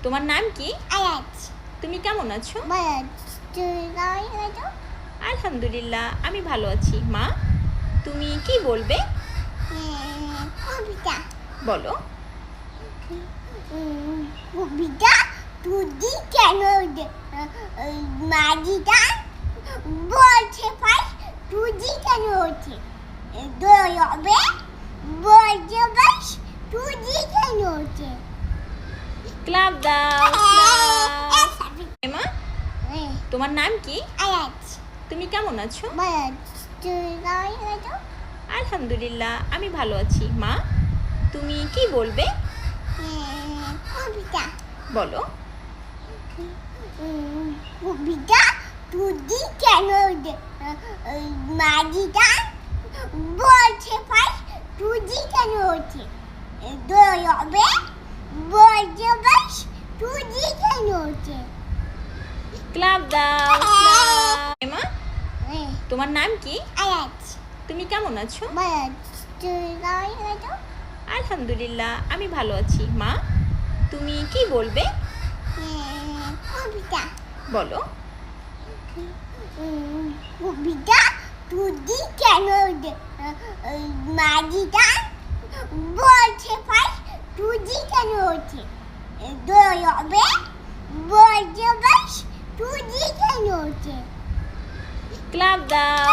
তোমার নাম কি? আয়াজ। তুমি কেমন আছো? ভালো। আলহামদুলিল্লাহ, আমি ভালো আছি। মা, তুমি কি বলবে? কবিতা বলো। কবিতা তুই কেন মাঝিটা বলছে ভাই তুই কেন হচ্ছে দই হবে বলছে ভাই তুই কেন হচ্ছে ক্লাব দাও। মা, তোমার নাম কি? আয়াজ। তুমি কেমন আছো? ভালো। আলহামদুলিল্লাহ, আমি ভালো আছি। মা, তুমি কি বলবে? কবিতা বলো। কবিতা তুই কেন মাঝিটা বলছে ভাই তুই কেন হচ্ছে দই হবে বলছে ভাই তুই কেন হচ্ছে ক্লাব দাও। মা, তোমার নাম কি? আয়াজ। তুমি কেমন আছো? ভালো। আলহামদুলিল্লাহ, আমি ভালো আছি। মা, তুমি কি বলবে? কবিতা বলো। কবিতা তুই কেন মাঝিটা বলছে ভাই তুই কেন হচ্ছে দই হবে বলছে ভাই তুই কেন হচ্ছে ক্লাব দাও।